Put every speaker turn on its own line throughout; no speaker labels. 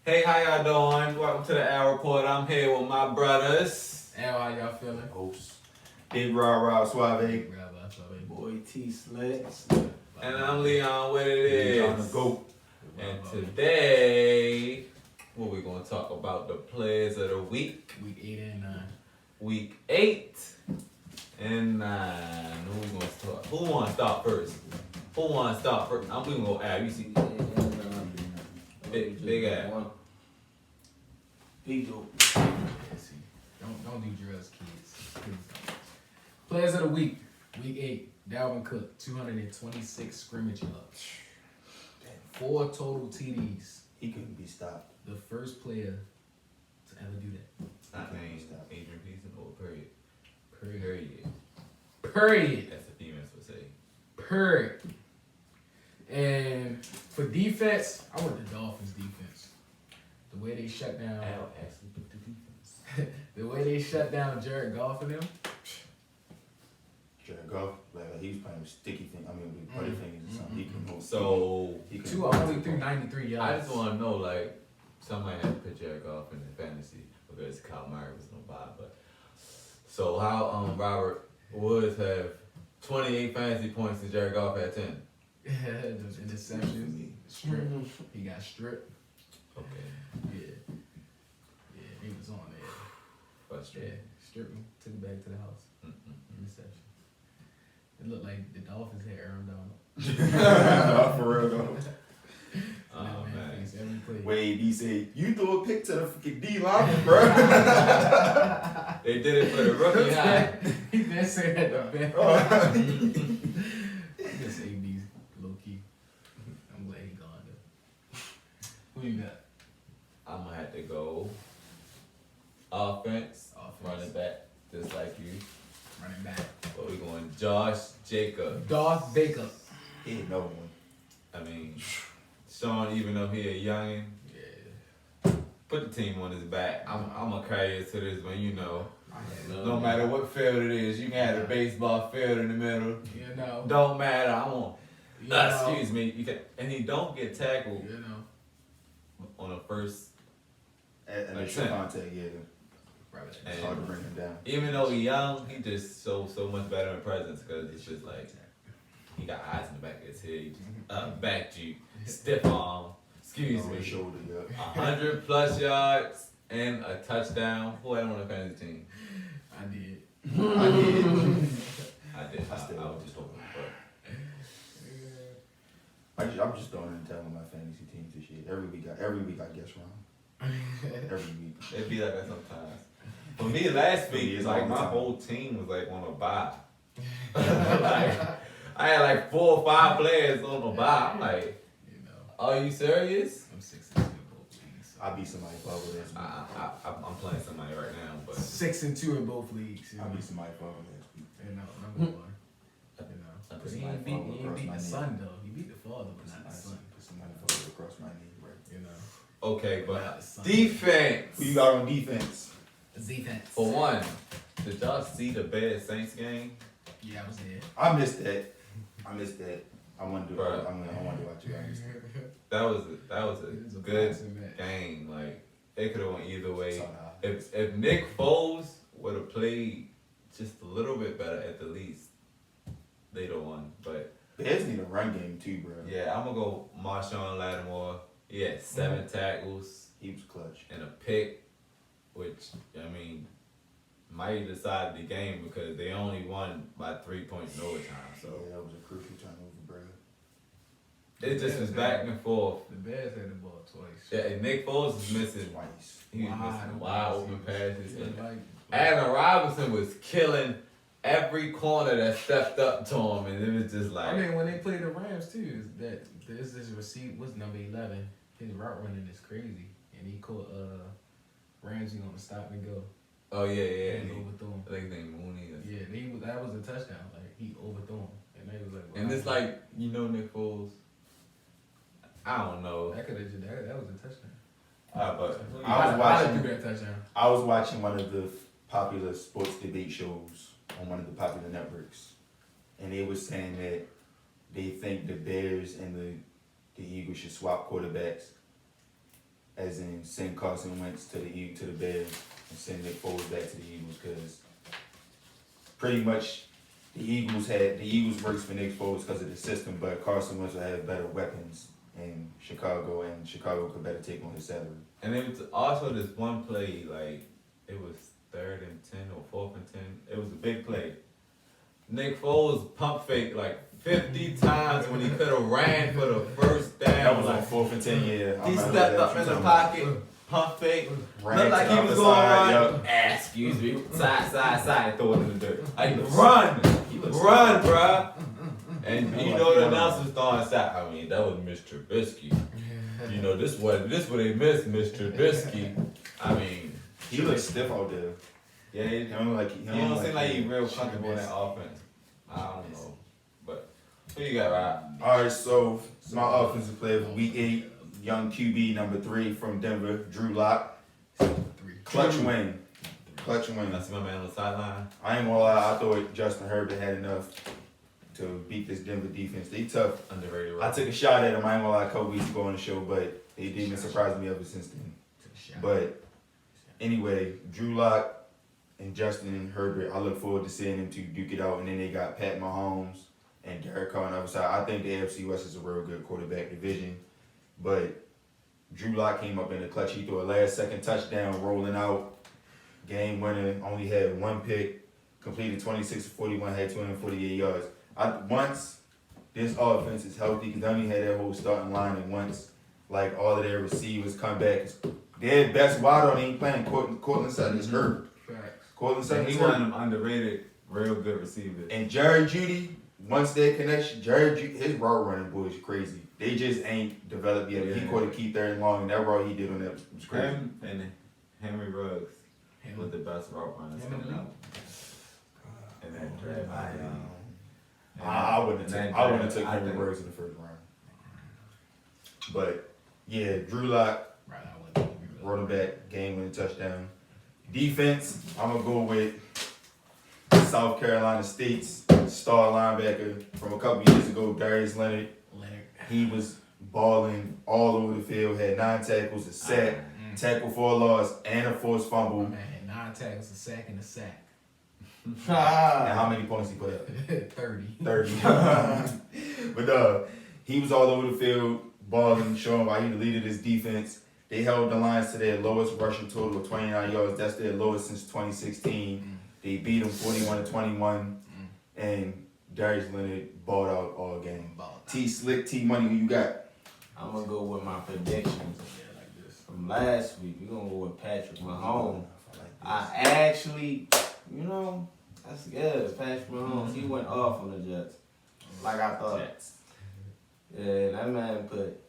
Hey, how y'all doing? Welcome to the Hour Report. I'm here with my brothers.
Al, how y'all feeling?
Host. Big Rah Suave.
Boy T Sleds.
And I'm Leon, what it is.
On the GOAT.
And today, what we going to talk about? The players of the week.
Week 8 and 9.
Week 8 and 9. Who we going to start? Who want to start first? I'm going to go Al. You see? Big Al.
Big dope.
Don't do drugs, kids. Players of the week. Week 8. Dalvin Cook, 226 scrimmage yards. 4 total TDs.
He couldn't be stopped.
The first player to ever do that.
I mean, Adrian Peterson or period.
Period.
That's the females would say.
Period. And for defense, I want the Dolphins defense. The way they shut down.
Al actually picked the defense.
The way they shut down Jared Goff and them.
Jared Goff, like he was playing with sticky things. I mean, with butter fingers or something. He couldn't hold.
So,
he couldn't
Two
hold
only
the
threw
ball.
93 yards.
I just want to know, like, somebody had to put Jared Goff in the fantasy because Kyle Murray was no buy. But so how Robert Woods have 28 fantasy points and Jared Goff had 10?
Those interceptions. Strip. He got stripped.
Okay,
Yeah. Yeah, he was on there.
but
Yeah,
straight.
stripped him, took him back to the house. Interception. It looked like the Dolphins had Aaron Donald.
For real though.
Oh man.
Face every play.
Wade, he said, you threw a pick to the freaking D lineman, bro.
They did it for the rookie high.
He did say that the best. This AB's low key. I'm glad he gone though. Who you got?
I'm gonna have to go offense,
Offense.
running back, just like you.
Running back.
But we going Josh Jacobs.
Darth Baker.
He ain't no one.
I mean, Sean, even though he a youngin,
Yeah.
put the team on his back. I'm gonna carry it to this one, you know.
Yeah.
No matter what field it is, you can have a baseball field in the middle.
You know.
Don't matter. I want.
You know.
Excuse me. You can, and he don't get tackled
You know.
on the first.
And
Like
the short
10.
contact, yeah.
Right.
It's hard to bring him down.
Even though he young, he just so much better in presence because it's just like he got eyes in the back of his head, back Jeep, stiff arm. Excuse
On
me.
his shoulder, yeah.
100+ yards and a touchdown. Who had him on the fantasy team?
I did.
I did.
I still
I was just hoping, but
I'm just throwing in telling my fantasy teams this year. Every week I guess wrong. Every week.
it'd be like that sometimes. For me, last week,
It's
like
all the
my
time.
whole team was like on a bye. Like, I had like 4 or 5 players on a bye. I'm like,
You know.
are you serious?
I'm 6-2 in both leagues.
I beat somebody for over last week.
I'm playing somebody right now, but
6-2 in both leagues. You
I
know.
beat somebody for over last week.
You know, number one. You know.
I
But
put
he
somebody
ain't beat,
forward
he ain't
across
beat
my
the
knee.
son though. He beat the father, but not the son.
Put somebody for across my knee, right?
You know.
okay,
Not
but
the son.
defense.
Who you got on defense?
Defense.
For one, did y'all see the Bears Saints game?
Yeah, I was there.
I missed that. I wanted to.
Bruh.
I wanted to watch it. I missed it.
That was
It was
a
a
good
boxing match.
game. Like it could have went either way.
Saw the highlights.
If Nick Foles would have played just a little bit better at the least, they'd have won. But
Bears need a run game too, bro.
yeah, I'm gonna go Marshawn Lattimore. He had 7 tackles
He was clutch.
and a pick, which I mean might have decided the game because they only won by 3 points in overtime. So
Yeah, that was a crucial turnover, bro.
it just was back and forth.
The Bears had the ball twice.
Yeah, and Nick Foles was missing.
Twice.
He was missing wide open passes.
Yeah,
And
like,
Allen Robinson was killing every corner that stepped up to him, and it was just like.
I mean, when they played the Rams too, is that there's this receipt was number 11. His route running is crazy, and he caught Ramsey on the stop and go.
Oh yeah, yeah.
And
And
he overthrew him.
I think his name Mooney.
Yeah, that was a touchdown. Like he overthrew him, and they was like.
And it's like Nick Foles. I don't know.
that could have that was a touchdown.
But
I
threw that touchdown.
I was watching one of the popular sports debate shows on one of the popular networks, and they was saying that they think the Bears and the Eagles should swap quarterbacks as in send Carson Wentz to the Bears and send Nick Foles back to the Eagles, because pretty much the Eagles works for Nick Foles because of the system, but Carson Wentz will have better weapons in Chicago, and Chicago could better take on his salary.
And it was also this one play, like, it was 3rd and 10 or 4th and 10. It was a big play. Nick Foles pump fake like 50 times when he could have ran for the first down.
That was
like,
on 4th and 10, yeah.
he stepped up in the pocket, pump fake,
Ran
looked like
to
he
the
was
other
going
side,
to run.
yup.
Excuse me, side, and throw it in the dirt. Like, run, bruh. And you know the announcers throwing side. I mean, that was Mr. Trubisky. You know, this what they missed, Mr. Trubisky. I mean,
He looks stiff out there.
yeah,
He don't
seem like he's real comfortable in that offense. I don't know, but who you got, Rob?
Alright, so my offensive player for week 8, young QB number 3 from Denver, Drew Lock. Clutch win.
I see my man on the sideline.
I ain't gonna lie, I thought Justin Herbert had enough to beat this Denver defense. They tough.
Underrated.
I took a shot at him, I ain't gonna lie, a couple weeks ago on the show, but they didn't surprise me ever since then. But anyway, Drew Lock and Justin Herbert, I look forward to seeing them two duke it out. And then they got Pat Mahomes and Derek Carr on the other side. I think the AFC West is a real good quarterback division. But Drew Lock came up in the clutch. He threw a last-second touchdown rolling out. Game winner, only had 1 pick, completed 26-41, had 248 yards. Once this offense is healthy, because they only had that whole starting line, and once like all of their receivers come back, their best wide on ain't playing. Cortland Sutton is hurt. Cortland Sutton is
He's one of
hurt.
them underrated, real good receivers.
And Jerry Jeudy, once their connection, his route running boy is crazy. They just ain't developed yet. He caught a key 3rd and long, and that route he did on that was crazy.
Him and Henry Ruggs was the best route runners coming out. And that draft.
I wouldn't have took Henry
think-
Ruggs in the 1st round. But yeah, Drew Lock, running back, game winning touchdown. Defense, I'm gonna go with South Carolina State's star linebacker from a couple years ago, Darius Leonard. He was balling all over the field, had 9 tackles, a sack, tackle for a loss, and a forced fumble.
My man had 9 tackles, a sack, and a sack.
And how many points he put up?
30.
30. But he was all over the field, balling, showing why he the leader of this defense. They held the Lions to their lowest rushing total of 29 yards. That's their lowest since 2016. They beat them 41-21. And Darius Leonard balled out all game. T Slick, T Money, who you got?
I'm gonna go with my predictions from last week. We're gonna go with Patrick Mahomes. I actually, that's good. Patrick Mahomes, he went off on the Jets. Like I thought. Yeah, that man put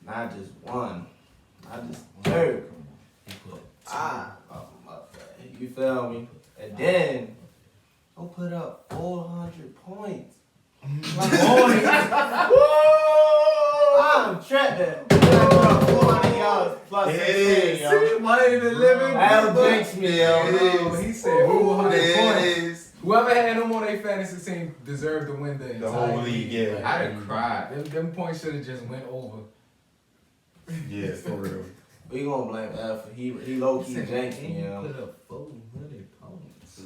not just 1, not just 2. You feel me? And then he'll put up 400 points. I'm tripping. 400 yards plus 16, That'll jinx me, yo.
He said 400 points. Whoever had him on their fantasy team deserved to win the entire
whole league, yeah.
Like,
I'd have cried.
Them points should have just went over.
Yeah, for real.
We gonna blame Alpha. He low key jinxed me, yo.
Put up 400 points.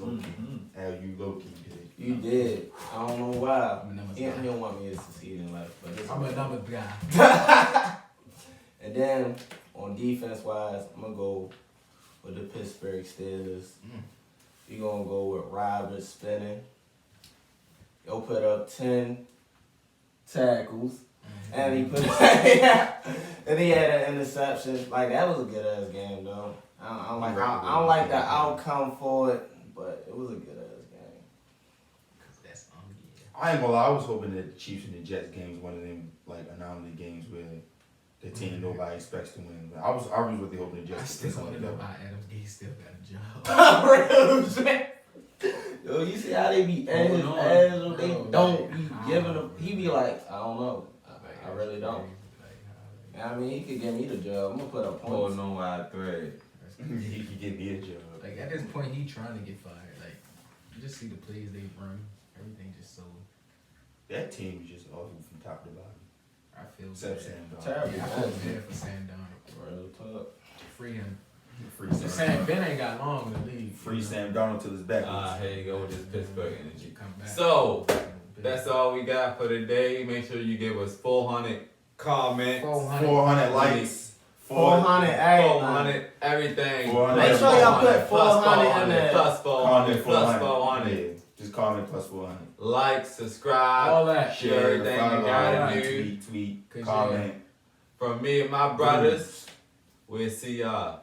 Al, you low key did.
You did. I don't know why.
I'm a numbers
He
guy.
don't want me to succeed in life, but it's
I'm a
okay.
numbers guy.
And then on defense wise, I'm gonna go with the Pittsburgh Steelers. We gonna go with Robert spinning. He'll put up 10 tackles. And he put and he had an interception. Like that was a good ass game though. I don't like the outcome for it, but it was a good ass game.
That's
I ain't gonna lie, I was hoping that the Chiefs and the Jets game was one of them like anomaly games where the team nobody expects to win. But I was really hoping the
I
Jets
still
could
want
pick
to know
something
why
up.
Adams Gay still got a job.
Real shit. Yo, you see how they be ass,
no.
they
Bro,
don't
like,
be
I
giving
don't
them. He be like, I don't know. I really don't. I mean, he could give me the job. I'm gonna put up points.
Holding on by a thread.
He could get me a job.
Like at this point, he trying to get fired. Like you just see the plays they run, everything just so.
That team is just awful from top to bottom.
I feel
Except
bad.
Sam Darnold.
Terrible.
Yeah, I feel bad for Sam Darnold.
Real talk.
Free him.
Free
Sam
Sam.
Ben ain't got long in the league.
Free Sam Darnold till his back.
Here you go with this Pittsburgh energy.
Come back.
So, that's all we got for today. Make sure you give us 400 comments.
400 likes.
400 everything.
400 everything.
400.
Make sure y'all put
plus
400 in there.
Plus 400. Plus 400.
Yeah, just comment plus 400.
Like, subscribe,
All that.
share everything you
follow,
gotta do.
tweet,
'Cause
comment.
From me and my brothers, we'll see y'all.